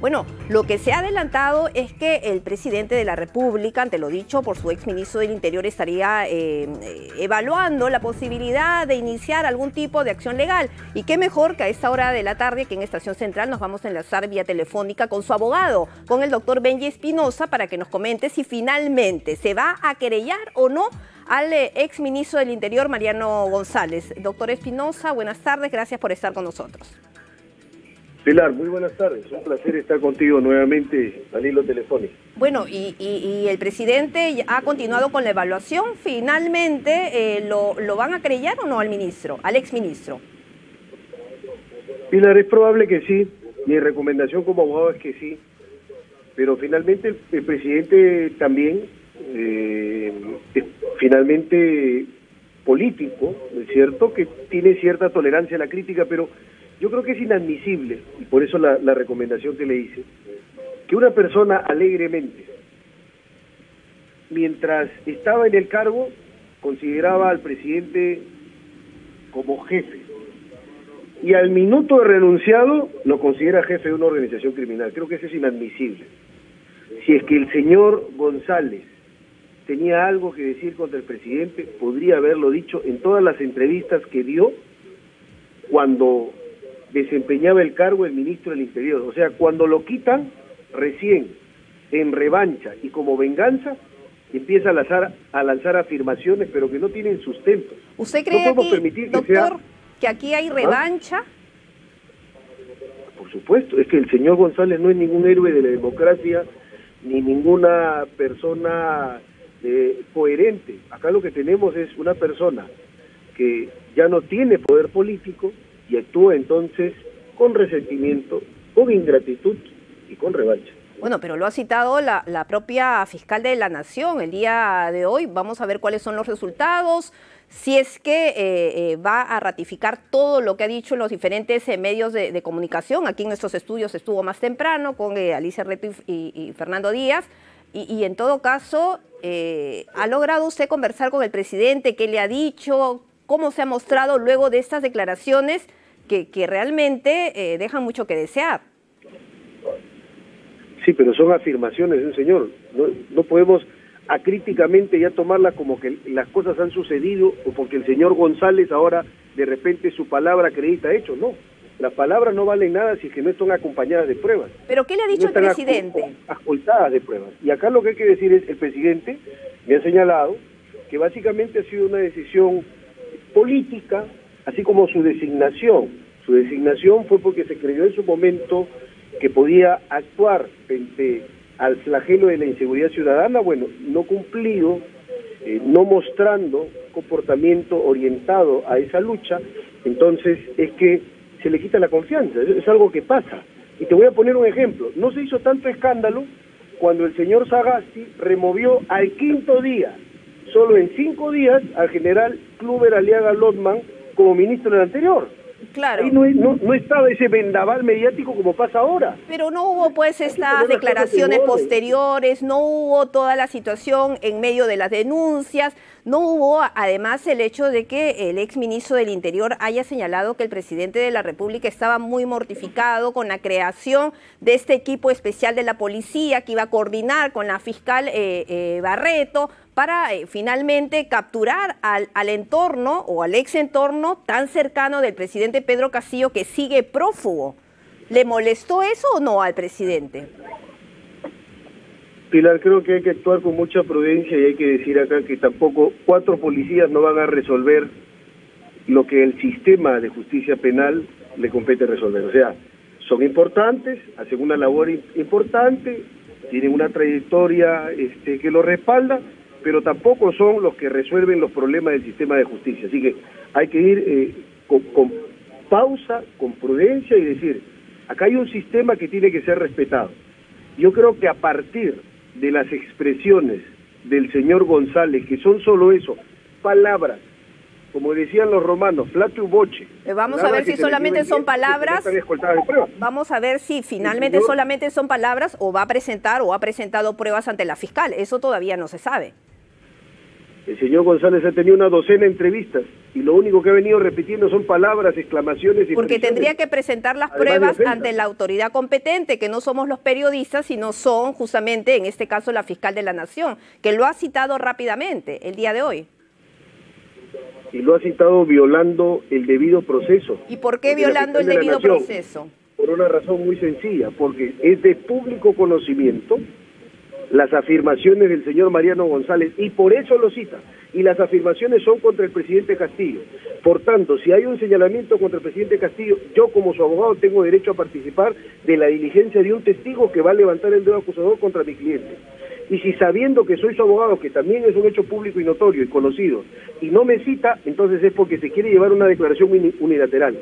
Bueno, lo que se ha adelantado es que el presidente de la República, ante lo dicho por su exministro del Interior, estaría evaluando la posibilidad de iniciar algún tipo de acción legal. Y qué mejor que a esta hora de la tarde, que en Estación Central nos vamos a enlazar vía telefónica con su abogado, con el doctor Benji Espinosa, para que nos comente si finalmente se va a querellar o no al exministro del Interior, Mariano González. Doctor Espinosa, buenas tardes, gracias por estar con nosotros. Pilar, muy buenas tardes. Un placer estar contigo nuevamente al hilo telefónico. Bueno, y el presidente ha continuado con la evaluación. ¿Finalmente lo van a querellar o no al ministro, al exministro? Pilar, es probable que sí. Mi recomendación como abogado es que sí. Pero finalmente el presidente también es finalmente político, ¿no es cierto? Que tiene cierta tolerancia a la crítica, pero yo creo que es inadmisible, y por eso la recomendación que le hice, que una persona alegremente, mientras estaba en el cargo, consideraba al presidente como jefe, y al minuto de renunciado lo considera jefe de una organización criminal. Creo que eso es inadmisible. Si es que el señor González tenía algo que decir contra el presidente, podría haberlo dicho en todas las entrevistas que dio cuando desempeñaba el cargo el ministro del Interior. O sea, cuando lo quitan, recién, en revancha y como venganza, empieza a lanzar afirmaciones, pero que no tienen sustento. ¿Usted cree no podemos aquí, permitir que doctor, que aquí hay revancha? Por supuesto, es que el señor González no es ningún héroe de la democracia, ni ninguna persona coherente. Acá lo que tenemos es una persona que ya no tiene poder político, y actúa entonces con resentimiento, con ingratitud y con revancha. Bueno, pero lo ha citado la propia fiscal de la Nación el día de hoy. Vamos a ver cuáles son los resultados, si es que va a ratificar todo lo que ha dicho en los diferentes medios de comunicación. Aquí en nuestros estudios estuvo más temprano con Alicia Reto y Fernando Díaz. Y en todo caso, ¿ha logrado usted conversar con el presidente? ¿Qué le ha dicho? ¿Cómo se ha mostrado luego de estas declaraciones que realmente dejan mucho que desear? Sí, pero son afirmaciones de un señor. No podemos acríticamente ya tomarlas como que las cosas han sucedido o porque el señor González ahora de repente su palabra acredita hecho. No, las palabras no valen nada si es que no están acompañadas de pruebas. ¿Pero qué le ha dicho el presidente? Ascoltadas de pruebas. Y acá lo que hay que decir es, el presidente me ha señalado que básicamente ha sido una decisión política, así como su designación. Su designación fue porque se creyó en su momento que podía actuar frente al flagelo de la inseguridad ciudadana, bueno, no cumplido, no mostrando comportamiento orientado a esa lucha, entonces es que se le quita la confianza, es algo que pasa. Y te voy a poner un ejemplo, no se hizo tanto escándalo cuando el señor Sagasti removió al quinto día, solo en 5 días, al general Kluber Aliaga Lotman como ministro del anterior. Claro. Ahí no estaba ese vendaval mediático como pasa ahora. Pero no hubo pues estas declaraciones posteriores, no hubo toda la situación en medio de las denuncias, no hubo además el hecho de que el exministro del Interior haya señalado que el presidente de la República estaba muy mortificado con la creación de este equipo especial de la policía que iba a coordinar con la fiscal Barreto para finalmente capturar al entorno o al ex entorno tan cercano del presidente Pedro Castillo, que sigue prófugo. ¿Le molestó eso o no al presidente? Pilar, creo que hay que actuar con mucha prudencia y hay que decir acá que tampoco 4 policías no van a resolver lo que el sistema de justicia penal le compete resolver. O sea, son importantes, hacen una labor importante, tienen una trayectoria que lo respalda, pero tampoco son los que resuelven los problemas del sistema de justicia. Así que hay que ir con pausa, con prudencia y decir, acá hay un sistema que tiene que ser respetado. Yo creo que a partir de las expresiones del señor González, que son solo eso, palabras, como decían los romanos, flatu voce. Vamos a ver si solamente son palabras. Vamos a ver si finalmente solamente son palabras o va a presentar o ha presentado pruebas ante la fiscal. Eso todavía no se sabe. El señor González ha tenido una docena de entrevistas y lo único que ha venido repitiendo son palabras, exclamaciones y porque expresiones. tendría que presentar las pruebas ante la autoridad competente, que no somos los periodistas, sino son justamente, en este caso, la fiscal de la Nación, que lo ha citado rápidamente el día de hoy. Y lo ha citado violando el debido proceso. ¿Y por qué violando el debido proceso? Por una razón muy sencilla, porque es de público conocimiento las afirmaciones del señor Mariano González, y por eso lo cita, y las afirmaciones son contra el presidente Castillo. Por tanto, si hay un señalamiento contra el presidente Castillo, yo como su abogado tengo derecho a participar de la diligencia de un testigo que va a levantar el dedo acusador contra mi cliente. Y si sabiendo que soy su abogado, que también es un hecho público y notorio y conocido, y no me cita, entonces es porque se quiere llevar una declaración unilateral.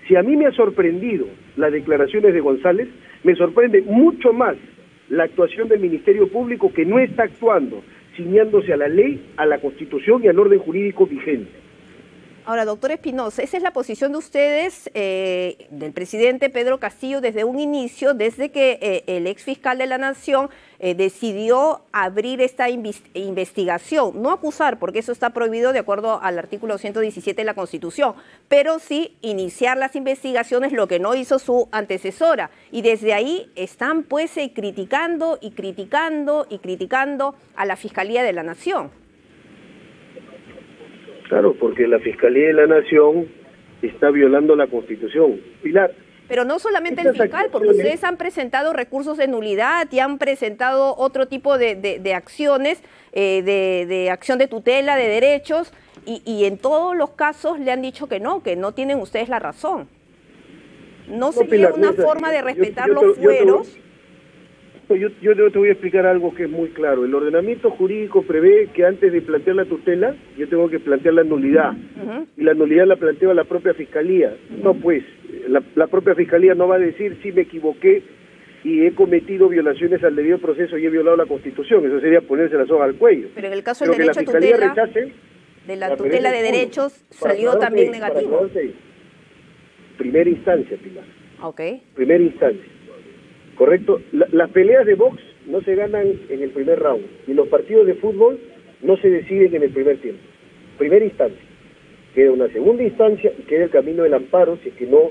Si a mí me ha sorprendido las declaraciones de González, me sorprende mucho más la actuación del Ministerio Público, que no está actuando ciñándose a la ley, a la Constitución y al orden jurídico vigente. Ahora, doctor Espinosa, esa es la posición de ustedes, del presidente Pedro Castillo, desde un inicio, desde que el ex fiscal de la Nación decidió abrir esta investigación, no acusar, porque eso está prohibido de acuerdo al artículo 117 de la Constitución, pero sí iniciar las investigaciones, lo que no hizo su antecesora. Y desde ahí están pues criticando y criticando y criticando a la Fiscalía de la Nación. Claro, porque la Fiscalía de la Nación está violando la Constitución. Pilar. Pero no solamente el fiscal, porque ustedes han presentado recursos de nulidad y han presentado otro tipo de acciones, de acción de tutela de derechos, y en todos los casos le han dicho que no tienen ustedes la razón. ¿No sería una forma de respetar los fueros? Yo te voy a explicar algo que es muy claro. El ordenamiento jurídico prevé que antes de plantear la tutela, yo tengo que plantear la nulidad. Y la nulidad la plantea la propia Fiscalía. No, pues, la propia Fiscalía no va a decir si me equivoqué y he cometido violaciones al debido proceso y he violado la Constitución. Eso sería ponerse la soga al cuello. Pero en el caso del derecho a tutela, de la tutela de derechos, salió también negativo. Primera instancia, Pilar. Ok. Primera instancia. Correcto. Las peleas de box no se ganan en el primer round y los partidos de fútbol no se deciden en el primer tiempo. Primera instancia. Queda una segunda instancia y queda el camino del amparo si es que no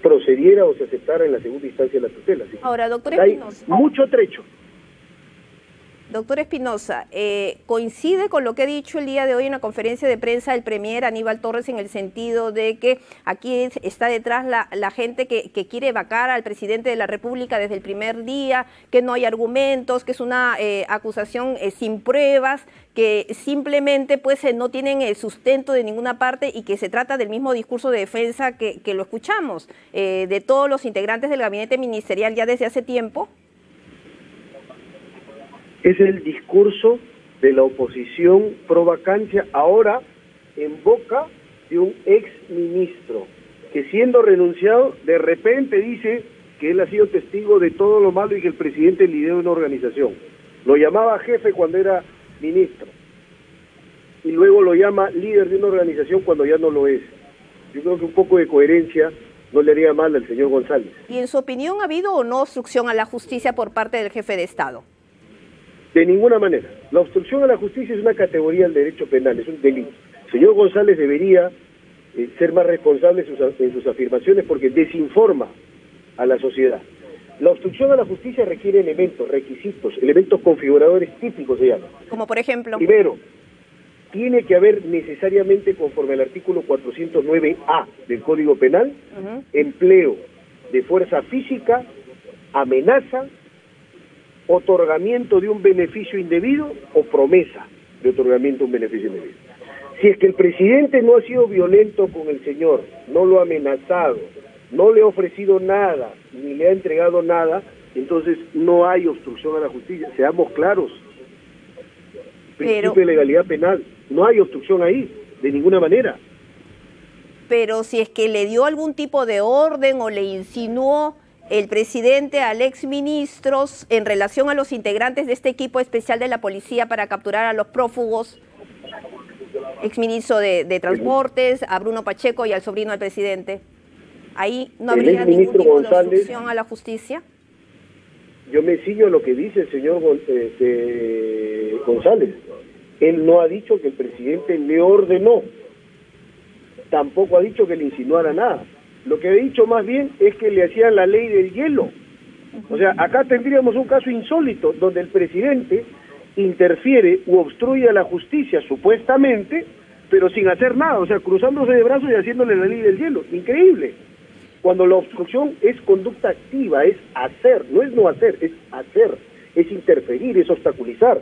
procediera o se aceptara en la segunda instancia la tutela. Ahora, doctor Espinosa. Hay mucho trecho. Doctor Espinosa, ¿coincide con lo que ha dicho el día de hoy en la conferencia de prensa el premier Aníbal Torres, en el sentido de que aquí está detrás la gente que quiere vacar al presidente de la República desde el primer día, que no hay argumentos, que es una acusación sin pruebas, que simplemente pues no tienen el sustento de ninguna parte y que se trata del mismo discurso de defensa que lo escuchamos de todos los integrantes del gabinete ministerial ya desde hace tiempo? Es el discurso de la oposición pro vacancia, ahora en boca de un ex ministro, que siendo renunciado, de repente dice que él ha sido testigo de todo lo malo y que el presidente lidera una organización. Lo llamaba jefe cuando era ministro, y luego lo llama líder de una organización cuando ya no lo es. Yo creo que un poco de coherencia no le haría mal al señor González. ¿Y en su opinión ha habido o no obstrucción a la justicia por parte del jefe de Estado? De ninguna manera. La obstrucción a la justicia es una categoría del derecho penal, es un delito. El señor González debería ser más responsable en sus afirmaciones porque desinforma a la sociedad. La obstrucción a la justicia requiere elementos, requisitos, elementos configuradores típicos se llaman. Como por ejemplo. Primero, tiene que haber necesariamente, conforme al artículo 409A del Código Penal, empleo de fuerza física, amenaza, otorgamiento de un beneficio indebido o promesa de otorgamiento de un beneficio indebido. Si es que el presidente no ha sido violento con el señor, no lo ha amenazado, no le ha ofrecido nada, ni le ha entregado nada, entonces no hay obstrucción a la justicia. Seamos claros. Principio de legalidad penal. No hay obstrucción ahí, de ninguna manera. Pero si es que le dio algún tipo de orden o le insinuó el presidente al exministros en relación a los integrantes de este equipo especial de la policía para capturar a los prófugos, exministro de Transportes, a Bruno Pacheco y al sobrino del presidente, ¿ahí no habría ningún tipo de obstrucción a la justicia? Yo me ciño a lo que dice el señor González. Él no ha dicho que el presidente le ordenó. tampoco ha dicho que le insinuara nada. Lo que ha dicho más bien es que le hacían la ley del hielo. O sea, acá tendríamos un caso insólito donde el presidente interfiere u obstruye a la justicia, supuestamente, pero sin hacer nada, o sea, cruzándose de brazos y haciéndole la ley del hielo. Increíble. Cuando la obstrucción es conducta activa, es hacer, no es no hacer, es hacer, es interferir, es obstaculizar.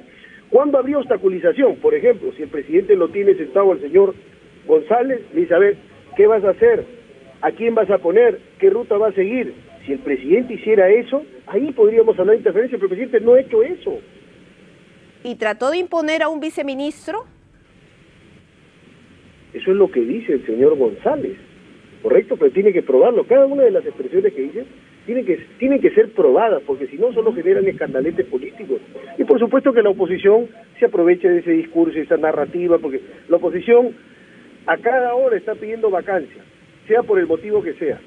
¿Cuándo habría obstaculización? Por ejemplo, si el presidente lo tiene sentado al señor González, le dice, a ver, ¿qué vas a hacer? ¿A quién vas a poner? ¿Qué ruta va a seguir? Si el presidente hiciera eso, ahí podríamos hablar de interferencia, pero el presidente no ha hecho eso. ¿Y trató de imponer a un viceministro? Eso es lo que dice el señor González, correcto, pero tiene que probarlo. Cada una de las expresiones que dice tienen que ser probadas, porque si no solo generan escandaletes políticos. Y por supuesto que la oposición se aproveche de ese discurso y esa narrativa, porque la oposición a cada hora está pidiendo vacancia, sea por el motivo que sea.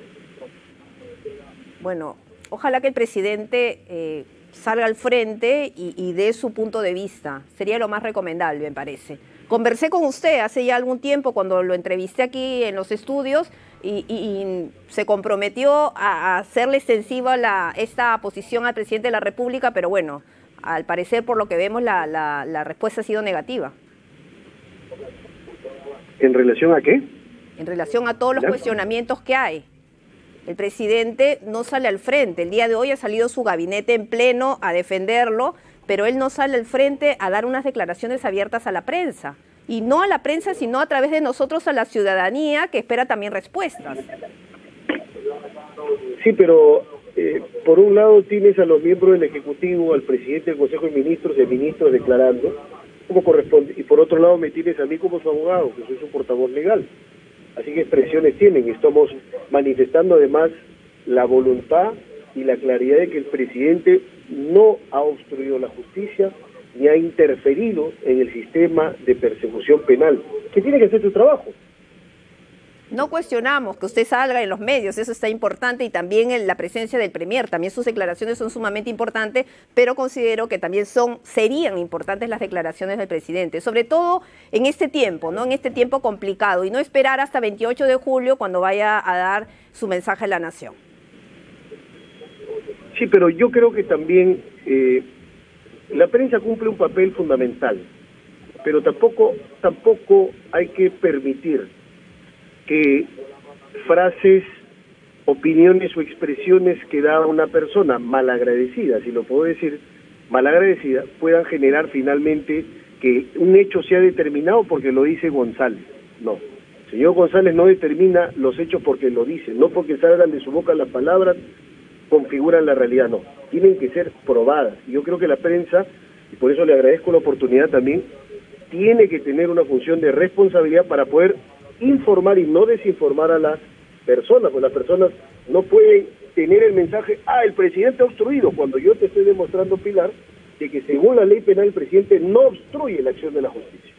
Bueno, ojalá que el presidente salga al frente y dé su punto de vista. Sería lo más recomendable, me parece. Conversé con usted hace ya algún tiempo cuando lo entrevisté aquí en los estudios y se comprometió a hacerle extensiva esta posición al presidente de la República, pero bueno, al parecer, por lo que vemos, la respuesta ha sido negativa. ¿En relación a qué? En relación a todos los cuestionamientos que hay. El presidente no sale al frente. El día de hoy ha salido su gabinete en pleno a defenderlo, pero él no sale al frente a dar unas declaraciones abiertas a la prensa. Y no a la prensa, sino a través de nosotros a la ciudadanía, que espera también respuestas. Sí, pero por un lado tienes a los miembros del Ejecutivo, al presidente del Consejo de Ministros y ministros declarando como corresponde, y por otro lado me tienes a mí como su abogado, que soy su portavoz legal. Así que expresiones tienen, y estamos manifestando además la voluntad y la claridad de que el presidente no ha obstruido la justicia ni ha interferido en el sistema de persecución penal, que tiene que hacer su trabajo. No cuestionamos que usted salga en los medios, eso está importante, y también en la presencia del Premier, también sus declaraciones son sumamente importantes, pero considero que también serían importantes las declaraciones del presidente, sobre todo en este tiempo, ¿no? En este tiempo complicado, y no esperar hasta 28 de julio cuando vaya a dar su mensaje a la nación. Sí, pero yo creo que también la prensa cumple un papel fundamental, pero tampoco hay que permitir que frases, opiniones o expresiones que da una persona malagradecida, si lo puedo decir, malagradecida, puedan generar finalmente que un hecho sea determinado porque lo dice González. No, el señor González no determina los hechos porque lo dice, no porque salgan de su boca las palabras, configuran la realidad, no. Tienen que ser probadas. Yo creo que la prensa, y por eso le agradezco la oportunidad también, tiene que tener una función de responsabilidad para poder informar y no desinformar a las personas, pues las personas no pueden tener el mensaje, el presidente ha obstruido, cuando yo te estoy demostrando, Pilar, de que según la ley penal el presidente no obstruye la acción de la justicia.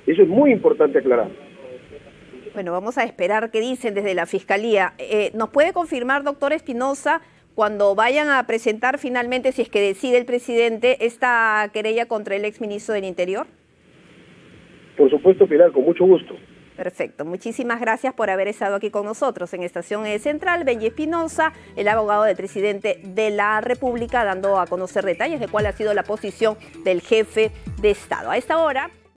Eso es muy importante aclarar. Bueno, vamos a esperar qué dicen desde la Fiscalía. ¿Nos puede confirmar, doctor Espinosa, cuando vayan a presentar finalmente, si es que decide el presidente, esta querella contra el exministro del Interior? Por supuesto, Pilar, con mucho gusto. Perfecto, muchísimas gracias por haber estado aquí con nosotros en Estación Central. Benji Espinosa, el abogado del presidente de la República, dando a conocer detalles de cuál ha sido la posición del jefe de Estado. A esta hora